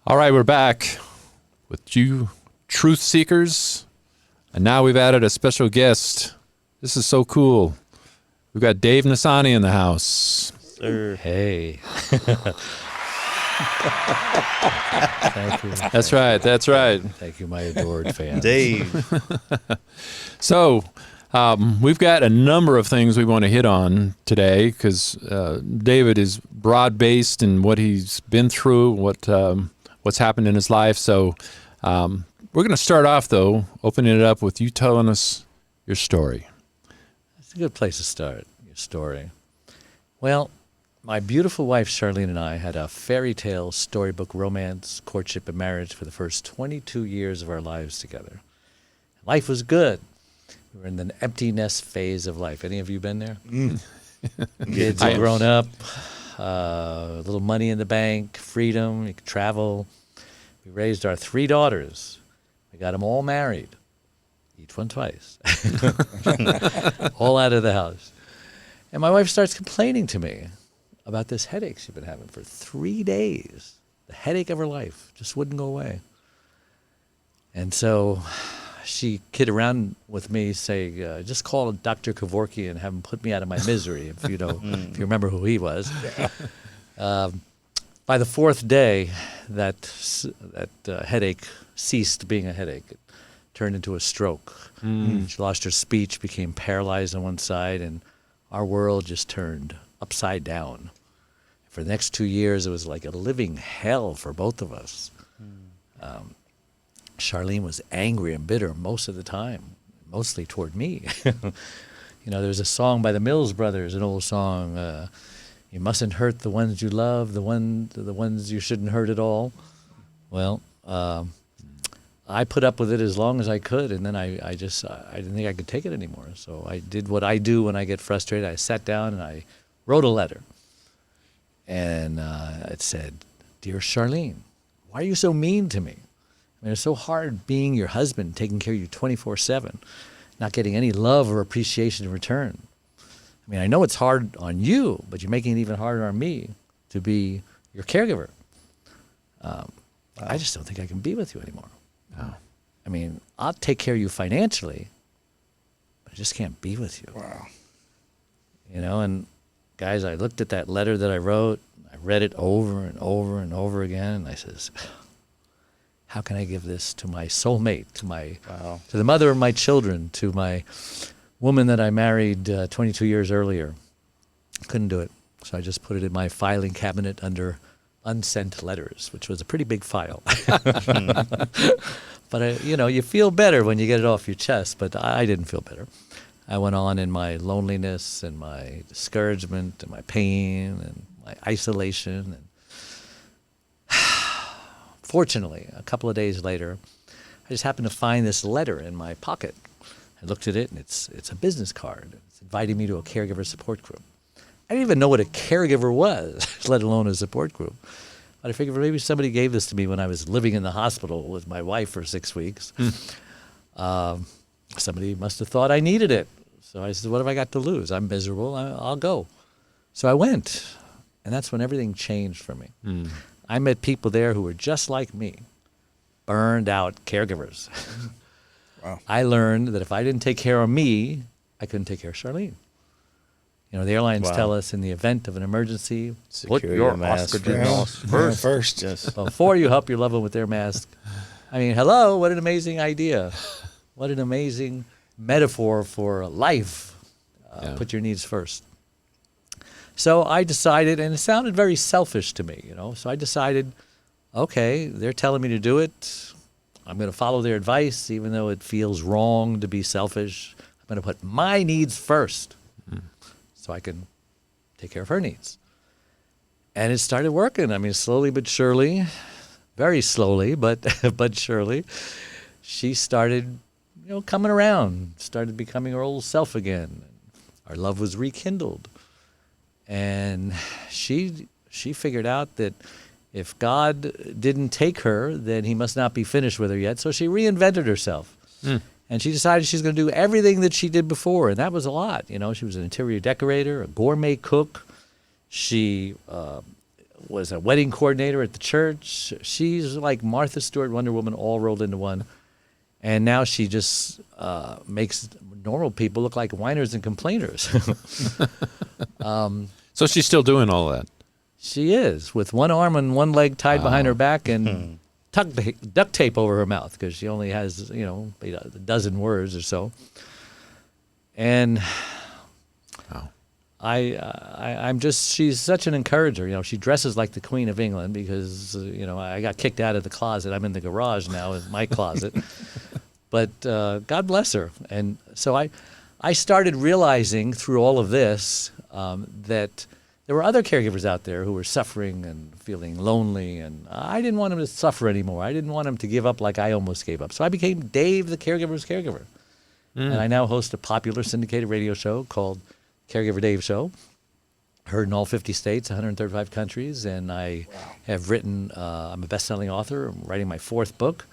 All right, we're back with you truth seekers. And now we've added a special guest. This is so cool. We've got Dave Nassaney in the house. Sir. Hey. Thank you. That's right. That's right. Thank you, my adored fans. Dave. So we've got a number of things we want to hit on today because David is broad-based in what he's been through, what's happened in his life. So we're going to start off, though, opening it up with you telling us your story. It's a good place to start, your story. Well, my beautiful wife, Charlene, and I had a fairy tale storybook romance, courtship, and marriage for the first 22 years of our lives together. Life was good. We were in the empty nest phase of life. Any of you been there? Kids had grown up, a little money in the bank, freedom, you could travel. We raised our 3 daughters. We got them all married, each one twice, all out of the house. And my wife starts complaining to me about this headache she'd been having for 3 days. The headache of her life just wouldn't go away. And so she kid around with me, say, just call Dr. Kevorkian and have him put me out of my misery, if you know, if you remember who he was. By the 4th day, that headache ceased being a headache. It turned into a stroke. She lost her speech, became paralyzed on one side, and our world just turned upside down. For the next 2 years, it was like a living hell for both of us. Charlene was angry and bitter most of the time, mostly toward me. You know, there's a song by the Mills Brothers, an old song, you mustn't hurt the ones you love, the ones you shouldn't hurt at all. Well, I put up with it as long as I could, and then I didn't think I could take it anymore. So I did what I do when I get frustrated. I sat down and I wrote a letter. And it said, "Dear Charlene, why are you so mean to me? I mean, it's so hard being your husband, taking care of you 24/7, not getting any love or appreciation in return. I mean, I know it's hard on you, but you're making it even harder on me to be your caregiver. I just don't think I can be with you anymore. I mean, I'll take care of you financially, but I just can't be with you." Wow. You know, and guys, I looked at that letter that I wrote, I read it over and over and over again, and I says, how can I give this to my soulmate, to the mother of my children, to my woman that I married 22 years earlier? Couldn't do it. So I just put it in my filing cabinet under unsent letters, which was a pretty big file. But, you know, you feel better when you get it off your chest, but I didn't feel better. I went on in my loneliness and my discouragement and my pain and my isolation. And fortunately, a couple of days later, I just happened to find this letter in my pocket. I looked at it, and it's a business card. It's inviting me to a caregiver support group. I didn't even know what a caregiver was, let alone a support group. But I figured maybe somebody gave this to me when I was living in the hospital with my wife for 6 weeks. Somebody must have thought I needed it. So I said, what have I got to lose? I'm miserable. I'll go. So I went. And that's when everything changed for me. I met people there who were just like me, burned out caregivers. Wow. I learned that if I didn't take care of me, I couldn't take care of Charlene. You know, the airlines tell us in the event of an emergency, put your oxygen mask first. Yes. Before you help your loved one with their mask. I mean, hello, what an amazing idea. What an amazing metaphor for life. Put your needs first. So I decided, and it sounded very selfish to me, you know, so I decided, okay, they're telling me to do it. I'm going to follow their advice, even though it feels wrong to be selfish. I'm going to put my needs first so I can take care of her needs. And it started working. I mean, slowly but surely, very slowly, but surely, she started, you know, coming around, started becoming her old self again. Our love was rekindled. And she figured out that if God didn't take her, then he must not be finished with her yet. So she reinvented herself. And she decided she's going to do everything that she did before. And that was a lot. You know, she was an interior decorator, a gourmet cook. She was a wedding coordinator at the church. She's like Martha Stewart, Wonder Woman, all rolled into one. And now she just makes normal people look like whiners and complainers. So she's still doing all that. She is, with one arm and one leg tied behind her back and duct tape over her mouth because she only has, a dozen words or so. And I'm just, she's such an encourager. She dresses like the Queen of England because, I got kicked out of the closet. I'm in the garage now in my closet. But God bless her. And so I started realizing through all of this that there were other caregivers out there who were suffering and feeling lonely, and I didn't want them to suffer anymore. I didn't want them to give up like I almost gave up. So I became Dave the Caregiver's Caregiver. And I now host a popular syndicated radio show called Caregiver Dave Show, heard in all 50 states, 135 countries, and I have written, I'm a best-selling author. I'm writing my 4th book.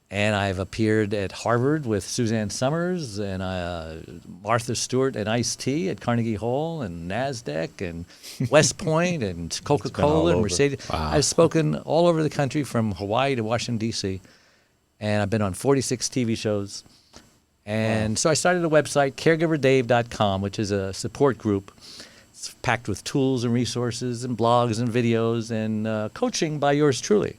And I've appeared at Harvard with Suzanne Summers and Martha Stewart and Ice-T at Carnegie Hall and NASDAQ and West Point and Coca-Cola and Mercedes. Wow. I've spoken all over the country from Hawaii to Washington, D.C. And I've been on 46 TV shows. And so I started a website, caregiverdave.com, which is a support group. It's packed with tools and resources and blogs and videos and coaching by yours truly.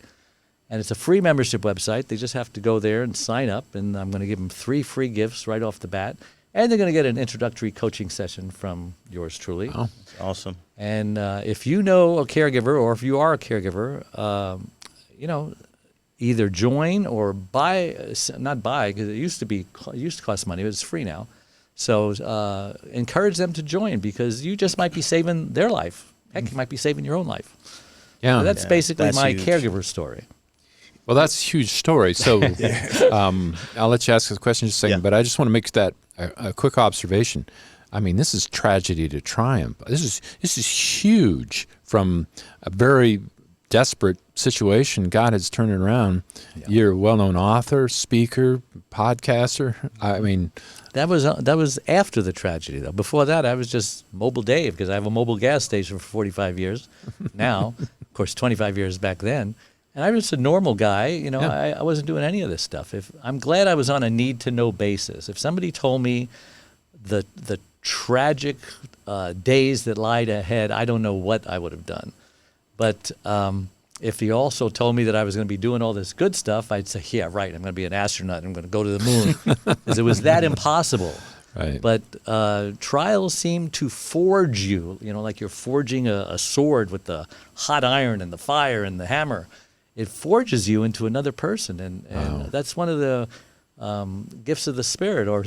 And it's a free membership website. They just have to go there and sign up, and I'm going to give them 3 free gifts right off the bat. And they're going to get an introductory coaching session from yours truly. Oh, awesome. And if you know a caregiver, or if you are a caregiver, either join or buy, not buy, because it used to cost money, but it's free now. So encourage them to join, because you just might be saving their life. Heck, you might be saving your own life. yeah. So that's basically that's my huge. caregiver story. Well, that's a huge story. So I'll let you ask this question in just a second, but I just want to make that a quick observation. I mean, this is tragedy to triumph. This is huge. From a very desperate situation, God has turned it around. Yeah. You're a well-known author, speaker, podcaster. I mean, That was after the tragedy, though. Before that, I was just Mobile Dave, because I have a mobile gas station for 45 years now. Of course, 25 years back then. And I was just a normal guy. I wasn't doing any of this stuff. I'm glad I was on a need-to-know basis. If somebody told me the tragic days that lied ahead, I don't know what I would have done. But if he also told me that I was going to be doing all this good stuff, I'd say, yeah, right, I'm going to be an astronaut. I'm going to go to the moon. Because it was that impossible. right. But trials seem to forge you, like you're forging a sword with the hot iron and the fire and the hammer. It forges you into another person. And that's one of the gifts of the Spirit, or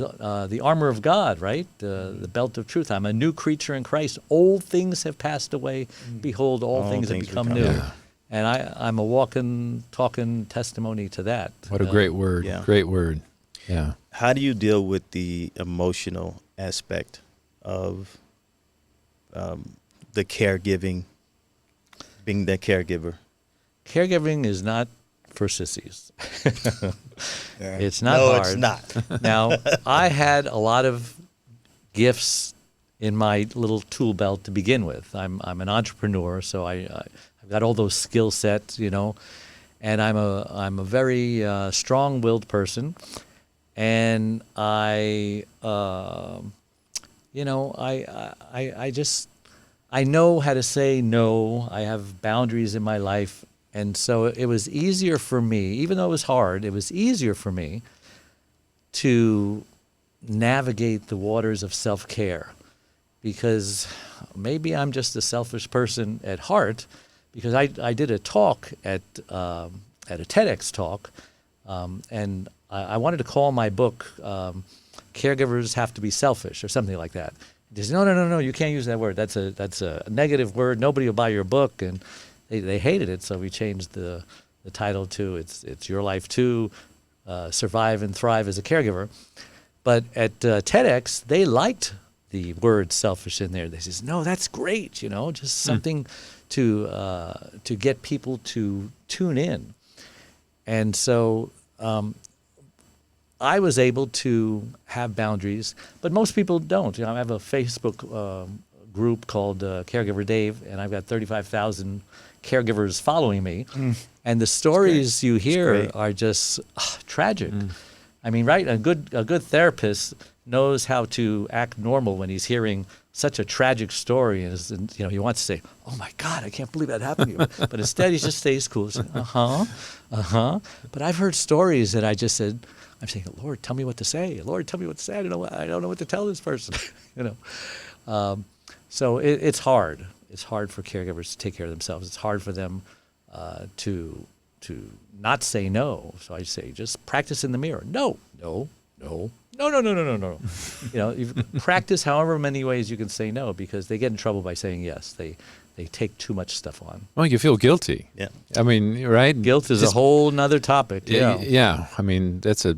the armor of God, right? The belt of truth. I'm a new creature in Christ. Old things have passed away. Behold, all things have become new. Yeah. And I'm a walking, talking testimony to that. What a great word. Yeah. Great word. Yeah. How do you deal with the emotional aspect of the caregiving, being the caregiver? Caregiving is not for sissies. It's not no, hard. it's not. Now, I had a lot of gifts in my little tool belt to begin with. I'm an entrepreneur, so I've got all those skill sets, and I'm a very strong-willed person, and I know how to say no. I have boundaries in my life. And so it was easier for me, even though it was hard, it was easier for me to navigate the waters of self-care, because maybe I'm just a selfish person at heart, because I did a talk at a TEDx talk, and I wanted to call my book Caregivers Have to Be Selfish, or something like that. They said, no, you can't use that word. That's a negative word. Nobody will buy your book. And they hated it, so we changed the title to It's Your Life Too, Survive and Thrive as a Caregiver. But at TEDx, they liked the word selfish in there. They said, no, that's great, just something to get people to tune in. And so I was able to have boundaries, but most people don't. I have a Facebook group called Caregiver Dave, and I've got 35,000 caregivers following me. And the stories you hear great. are just tragic. I mean, right? A good therapist knows how to act normal when he's hearing such a tragic story, and he wants to say, "Oh my God, I can't believe that happened to you," but instead he just stays cool. But I've heard stories that I'm saying, "Lord, tell me what to say. Lord, tell me what to say. I don't know what to tell this person." So it's hard. It's hard for caregivers to take care of themselves. It's hard for them to not say no. So I say, just practice in the mirror. No. You practice however many ways you can say no, because they get in trouble by saying yes. They take too much stuff on. Well, you feel guilty. Yeah. I mean, right? Guilt is a whole nother topic. Yeah. Yeah. I mean, that's a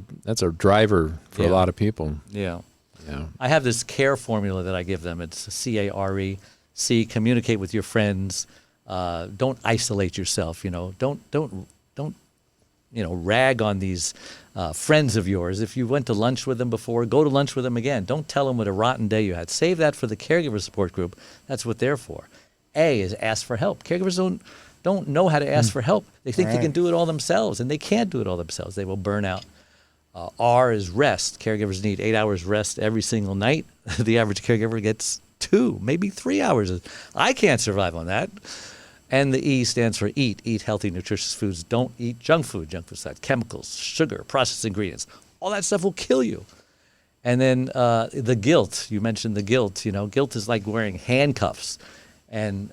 driver for a lot of people. Yeah. Yeah. I have this CARE formula that I give them. It's CARE. C, communicate with your friends. Don't isolate yourself. Don't rag on these friends of yours. If you went to lunch with them before, go to lunch with them again. Don't tell them what a rotten day you had. Save that for the caregiver support group. That's what they're for. A is ask for help. Caregivers don't know how to ask for help. They think they can do it all themselves, and they can't do it all themselves. They will burn out. R is rest. Caregivers need 8 hours rest every single night. The average caregiver gets 2, maybe 3 hours. I can't survive on that. And the E stands for eat. Eat healthy, nutritious foods. Don't eat junk food. Junk food's got chemicals, sugar, processed ingredients. All that stuff will kill you. And then the guilt. You mentioned the guilt. Guilt is like wearing handcuffs. And,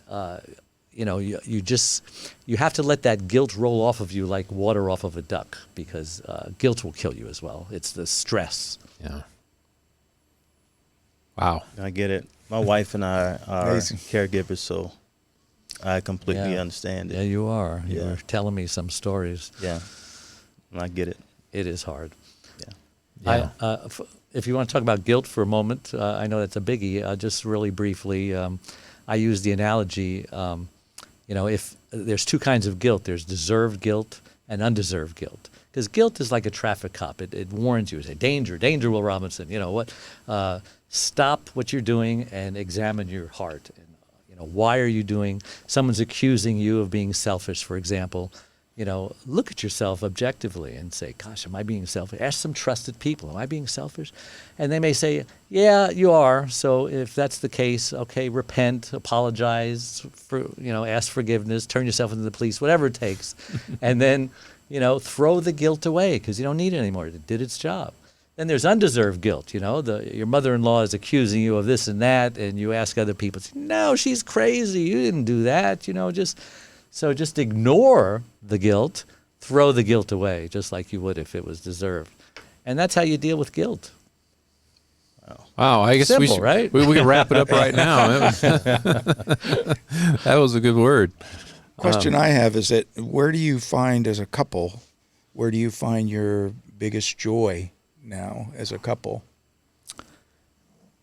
you have to let that guilt roll off of you like water off of a duck, because guilt will kill you as well. It's the stress. Yeah. Wow. I get it. My wife and I are caregivers, so I completely understand it. Yeah, you are. You were telling me some stories. Yeah. I get it. It is hard. Yeah. If you want to talk about guilt for a moment, I know that's a biggie. Just really briefly, I use the analogy, if there's 2 kinds of guilt. There's deserved guilt and undeserved guilt. Because guilt is like a traffic cop. It warns you. It says, danger, Will Robinson. Stop what you're doing and examine your heart. And, why are you doing? Someone's accusing you of being selfish, for example. Look at yourself objectively and say, gosh, am I being selfish? Ask some trusted people, am I being selfish? And they may say, yeah, you are. So if that's the case, okay, repent, apologize, ask forgiveness, turn yourself into the police, whatever it takes. And then, throw the guilt away, because you don't need it anymore. It did its job. Then there's undeserved guilt. Your mother-in-law is accusing you of this and that, and you ask other people, no, she's crazy. You didn't do that. Just ignore the guilt, throw the guilt away, just like you would if it was deserved. And that's how you deal with guilt. Wow, I guess Simple, we should, right? we can wrap it up right now. That was a good word. Question I have is that where do you find as a couple, where do you find your biggest joy now as a couple?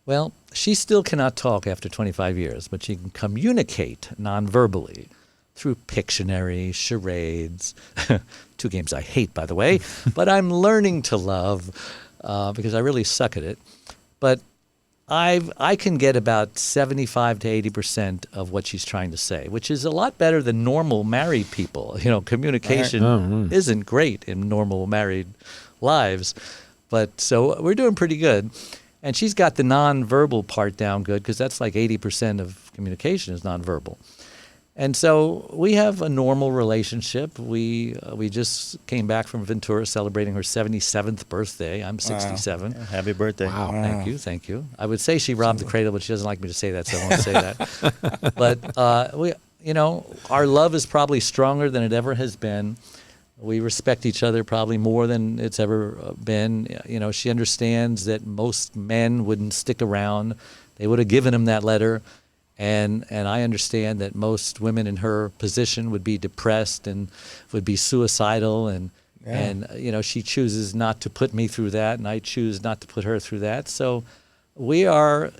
Well, she still cannot talk after 25 years, but she can communicate non-verbally through Pictionary, charades, 2 games I hate, by the way, but I'm learning to love because I really suck at it. But I can get about 75 to 80% of what she's trying to say, which is a lot better than normal married people. Communication isn't great in normal married lives. But so we're doing pretty good. And she's got the nonverbal part down good, because that's like 80% of communication is nonverbal. And so we have a normal relationship. We just came back from Ventura celebrating her 77th birthday. I'm 67. Yeah, happy birthday. Wow. Thank you. I would say she robbed the cradle, but she doesn't like me to say that, so I won't say that. But our love is probably stronger than it ever has been. We respect each other probably more than it's ever been. She understands that most men wouldn't stick around. They would have given him that letter. And I understand that most women in her position would be depressed and would be suicidal. And she chooses not to put me through that, and I choose not to put her through that. So we are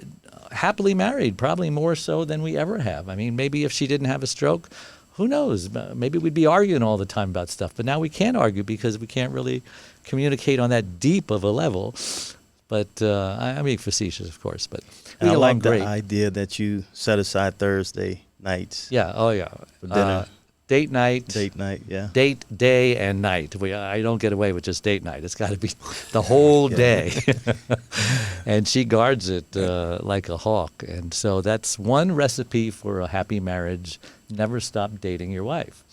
happily married, probably more so than we ever have. I mean, maybe if she didn't have a stroke, who knows? Maybe we'd be arguing all the time about stuff. But now we can't argue because we can't really communicate on that deep of a level. But I'm being facetious, of course. But we And I get along like great. the idea that you set aside Thursday nights Yeah. Oh, yeah. for dinner. date night. Date night, yeah. Date, day, and night. I don't get away with just date night. It's got to be the whole day. And she guards it like a hawk. And so that's one recipe for a happy marriage. Never stop dating your wife.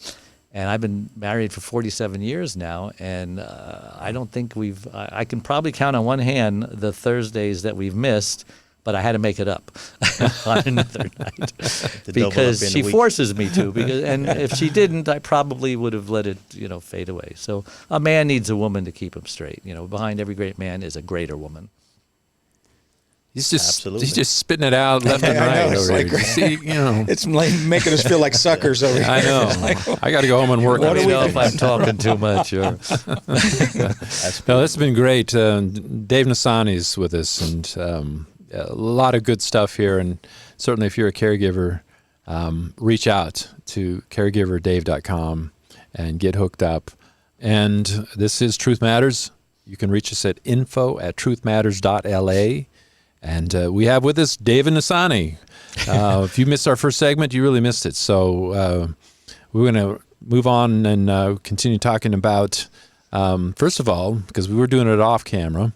And I've been married for 47 years now, and I don't think I can probably count on one hand the Thursdays that we've missed, but I had to make it up on another night because she forces me to. And if she didn't, I probably would have let it, fade away. So a man needs a woman to keep him straight. Behind every great man is a greater woman. He's just spitting it out left and right. Know, over here. See, it's making us feel like suckers over here. I know. I got to go home and work. Let me know if I'm talking too much. Or... No, this has been great. Dave Nassaney's with us, and a lot of good stuff here. And certainly, if you're a caregiver, reach out to caregiverdave.com and get hooked up. And this is Truth Matters. You can reach us at info@truthmatters.la. And we have with us David Nassaney. If you missed our first segment, you really missed it. So we're going to move on and continue talking about, first of all, because we were doing it off camera,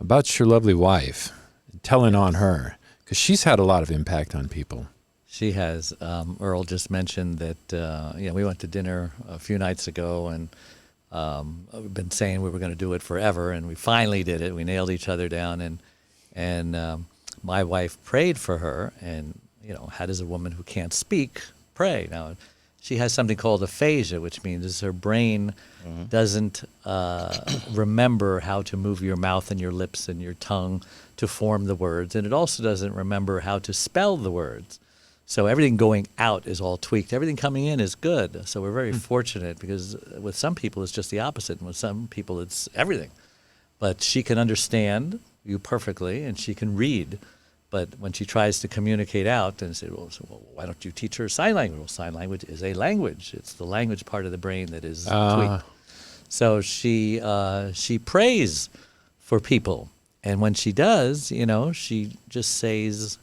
about your lovely wife, telling on her, because she's had a lot of impact on people. She has. Earl just mentioned that we went to dinner a few nights ago, and we've been saying we were going to do it forever, and we finally did it. We nailed each other down, and my wife prayed for her. And how does a woman who can't speak pray? Now, she has something called aphasia, which means her brain doesn't remember how to move your mouth and your lips and your tongue to form the words, and it also doesn't remember how to spell the words. So everything going out is all tweaked. Everything coming in is good. So we're very fortunate, because with some people it's just the opposite, and with some people it's everything. But she can understand you perfectly, and she can read. But when she tries to communicate out and say, well, why don't you teach her sign language? Well, sign language is a language. It's the language part of the brain that is tweaked. So she prays for people. And when she does, she just says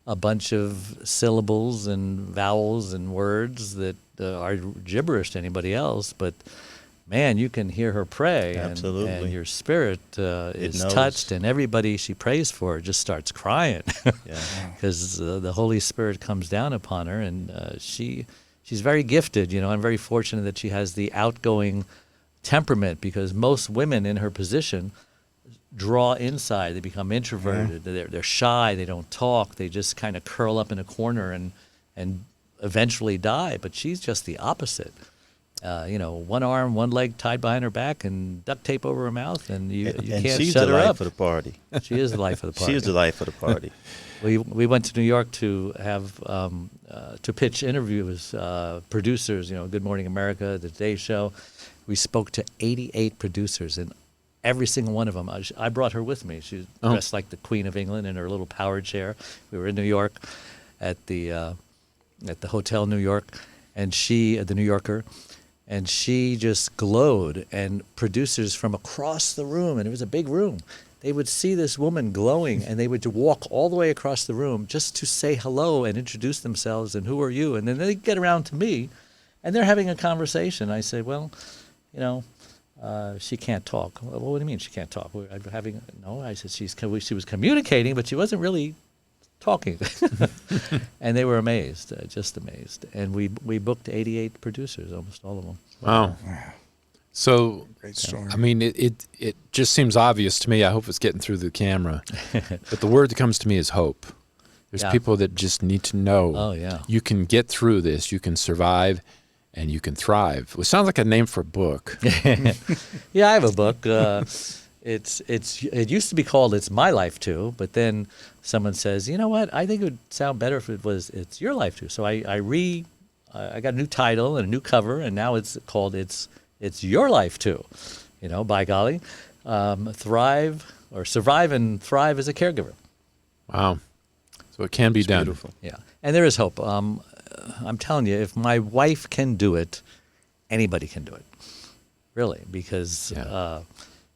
a bunch of syllables and vowels and words that are gibberish to anybody else. But man, you can hear her pray. Absolutely. And your spirit is touched, and everybody she prays for just starts crying. Because the Holy Spirit comes down upon her, and she's very gifted. I'm very fortunate that she has the outgoing temperament, because most women in her position draw inside. They become introverted. They're shy. They don't talk. They just kind of curl up in a corner and eventually die. But she's just the opposite. One arm, one leg tied behind her back and duct tape over her mouth, and you can't shut her up. She's the life of the party. She is the life of the party. She is the life of the party. We went to New York to have to pitch interviews, producers. Good Morning America, the Today Show. We spoke to 88 producers, and every single one of them. I brought her with me. She was dressed like the Queen of England in her little power chair. We were in New York at the Hotel New York, and the New Yorker. And she just glowed, and producers from across the room, and it was a big room, they would see this woman glowing, and they would walk all the way across the room just to say hello and introduce themselves, and who are you? And then they get around to me, and they're having a conversation. I say, well, she can't talk. Well, what do you mean she can't talk? I said she was communicating, but she wasn't really talking. And they were amazed, just amazed. And we booked 88 producers, almost all of them. Wow. So, Great story. I mean, it just seems obvious to me. I hope it's getting through the camera. But the word that comes to me is hope. There's people that just need to know you can get through this, you can survive, and you can thrive. Well, it sounds like a name for a book. Yeah, I have a book. It used to be called It's My Life Too, but then someone says, you know what, I think it would sound better if it was It's Your Life Too. So I got a new title and a new cover, and now it's called It's Your Life Too. By golly, thrive or survive and thrive as a caregiver. Wow. So it can be done. Beautiful. Yeah, and there is hope. I'm telling you, if my wife can do it, anybody can do it. Really, because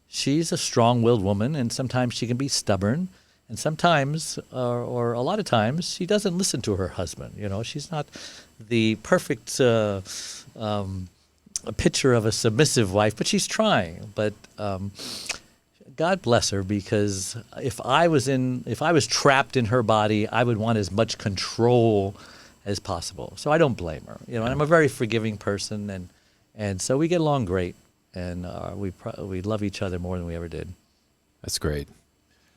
she's a strong-willed woman, and sometimes she can be stubborn, And sometimes, or a lot of times, she doesn't listen to her husband. You know, she's not the perfect picture of a submissive wife, but she's trying. But God bless her, because if I was trapped in her body, I would want as much control as possible. So I don't blame her. You know, and I'm a very forgiving person, and so we get along great, and we love each other more than we ever did. That's great.